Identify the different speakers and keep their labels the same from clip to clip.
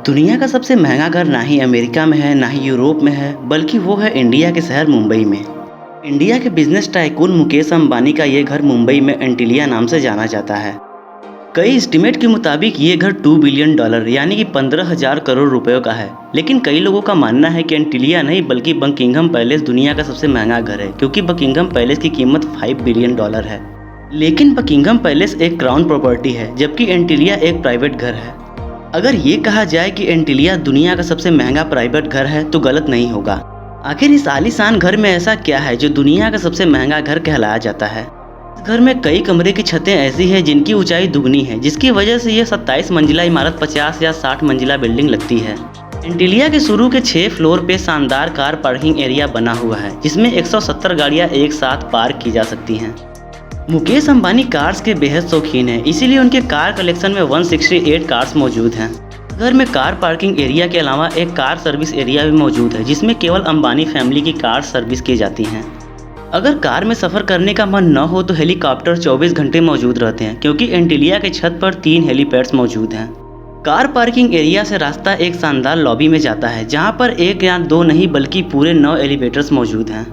Speaker 1: दुनिया का सबसे महंगा घर ना ही अमेरिका में है, ना ही यूरोप में है, बल्कि वो है इंडिया के शहर मुंबई में। इंडिया के बिजनेस टाइकून मुकेश अंबानी का ये घर मुंबई में एंटीलिया नाम से जाना जाता है। कई एस्टीमेट के मुताबिक ये घर $2 बिलियन यानी कि 15,000 करोड़ रुपयों का है। लेकिन कई लोगों का मानना है कि एंटीलिया नहीं बल्कि बकिंघम पैलेस दुनिया का सबसे महंगा घर है, क्योंकि बकिंघम पैलेस की कीमत $5 बिलियन है। लेकिन बकिंघम पैलेस एक क्राउन प्रॉपर्टी है, जबकि एंटीलिया एक प्राइवेट घर है। अगर ये कहा जाए कि एंटीलिया दुनिया का सबसे महंगा प्राइवेट घर है तो गलत नहीं होगा। आखिर इस आलीशान घर में ऐसा क्या है जो दुनिया का सबसे महंगा घर कहलाया जाता है। इस घर में कई कमरे की छतें ऐसी हैं जिनकी ऊंचाई दुगनी है, जिसकी वजह से ये 27 मंजिला इमारत 50 या 60 मंजिला बिल्डिंग लगती है। एंटीलिया के शुरू के 6 फ्लोर पे शानदार कार पार्किंग एरिया बना हुआ है, जिसमें 170 गाड़ियाँ एक साथ पार्क की जा सकती हैं। मुकेश अंबानी कार्स के बेहद शौकीन हैं, इसीलिए उनके कार कलेक्शन में 168 कार्स मौजूद हैं। घर में कार पार्किंग एरिया के अलावा एक कार सर्विस एरिया भी मौजूद है, जिसमें केवल अंबानी फैमिली की कार सर्विस की जाती हैं। अगर कार में सफ़र करने का मन न हो तो हेलीकॉप्टर 24 घंटे मौजूद रहते हैं, क्योंकि एंटीलिया के छत पर 3 हेलीपैड्स मौजूद हैं। कार पार्किंग एरिया से रास्ता एक शानदार लॉबी में जाता है, जहां पर 1 या 2 नहीं बल्कि पूरे 9 एलिवेटर्स मौजूद हैं।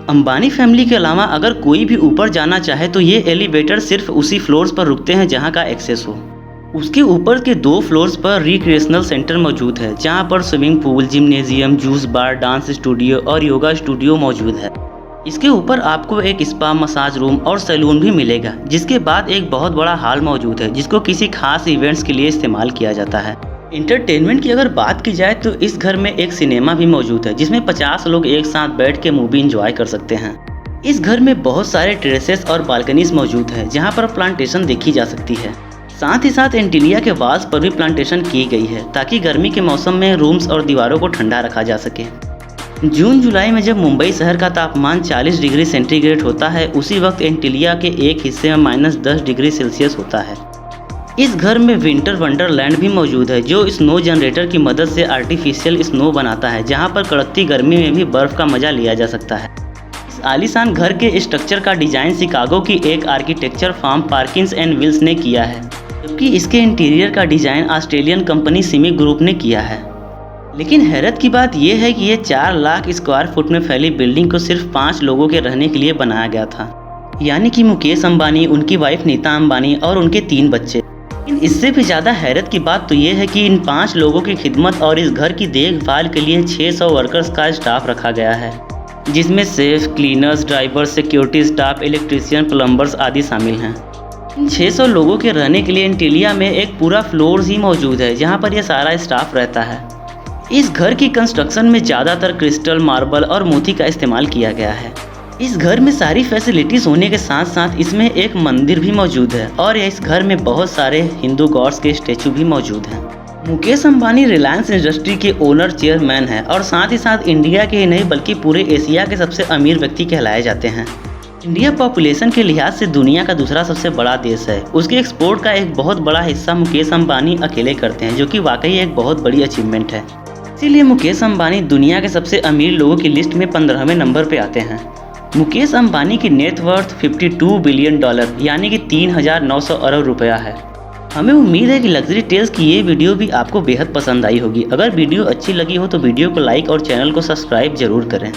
Speaker 1: अंबानी फैमिली के अलावा अगर कोई भी ऊपर जाना चाहे तो ये एलिवेटर सिर्फ उसी फ्लोर्स पर रुकते हैं जहां का एक्सेस हो। उसके ऊपर के 2 फ्लोर्स पर रिक्रिएशनल सेंटर मौजूद है, जहां पर स्विमिंग पूल, जिम्नेजियम, जूस बार, डांस स्टूडियो और योगा स्टूडियो मौजूद है। इसके ऊपर आपको एक स्पा, मसाज रूम और सैलून भी मिलेगा, जिसके बाद एक बहुत बड़ा हॉल मौजूद है जिसको किसी खास इवेंट्स के लिए इस्तेमाल किया जाता है। इंटरटेनमेंट की अगर बात की जाए तो इस घर में एक सिनेमा भी मौजूद है, जिसमें 50 लोग एक साथ बैठ के मूवी एंजॉय कर सकते हैं। इस घर में बहुत सारे टेरेसेस और बालकनीज मौजूद है, जहां पर प्लांटेशन देखी जा सकती है। साथ ही साथ एंटीलिया के वाल्स पर भी प्लांटेशन की गई है, ताकि गर्मी के मौसम में रूम्स और दीवारों को ठंडा रखा जा सके। जून जुलाई में जब मुंबई शहर का तापमान 40 डिग्री सेंटीग्रेड होता है, उसी वक्त एंटीलिया के एक हिस्से में -10 डिग्री सेल्सियस होता है। इस घर में विंटर वंडरलैंड भी मौजूद है, जो स्नो जनरेटर की मदद से आर्टिफिशियल स्नो बनाता है, जहां पर कड़कती गर्मी में भी बर्फ का मजा लिया जा सकता है। इस आलीशान घर के स्ट्रक्चर का डिजाइन शिकागो की एक architecture firm Perkins and Wills ने किया है, जबकि इसके इंटीरियर का design Australian company CIMIC Group ने किया है। लेकिन हैरत की बात यह है कि ये 4 लाख स्क्वायर फुट में फैली बिल्डिंग को सिर्फ 5 लोगों के रहने के लिए बनाया गया था, यानी कि मुकेश अंबानी, उनकी वाइफ नीता अंबानी और उनके 3 बच्चे। लेकिन इससे भी ज़्यादा हैरत की बात तो ये है कि इन 5 लोगों की खिदमत और इस घर की देखभाल के लिए 600 वर्कर्स का स्टाफ रखा गया है, जिसमें safe, cleaners, drivers, security staff, electrician, plumbers आदि शामिल हैं। इन 600 लोगों के रहने के लिए एंटीलिया में एक पूरा फ्लोर ही मौजूद है, जहां पर यह सारा स्टाफ रहता है। इस घर की कंस्ट्रक्शन में ज़्यादातर क्रिस्टल, मार्बल और मोती का इस्तेमाल किया गया है। इस घर में सारी फैसिलिटीज़ होने के साथ साथ इसमें एक मंदिर भी मौजूद है, और इस घर में बहुत सारे हिंदू गॉड्स के स्टैचू भी मौजूद हैं। मुकेश अंबानी रिलायंस इंडस्ट्री के ओनर चेयरमैन हैं, और साथ ही साथ इंडिया के ही नहीं बल्कि पूरे एशिया के सबसे अमीर व्यक्ति कहलाए जाते हैं। इंडिया पॉपुलेशन के लिहाज से दुनिया का दूसरा सबसे बड़ा देश है। उसके एक्सपोर्ट का एक बहुत बड़ा हिस्सा मुकेश अंबानी अकेले करते हैं, जो कि वाकई एक बहुत बड़ी अचीवमेंट है। इसीलिए मुकेश अंबानी दुनिया के सबसे अमीर लोगों की लिस्ट में 15वें नंबर पर आते हैं। मुकेश अंबानी की नेटवर्थ $52 बिलियन यानी कि 3,900 अरब रुपया है। हमें उम्मीद है कि लग्जरी टेल्स की ये वीडियो भी आपको बेहद पसंद आई होगी। अगर वीडियो अच्छी लगी हो तो वीडियो को लाइक और चैनल को सब्सक्राइब जरूर करें।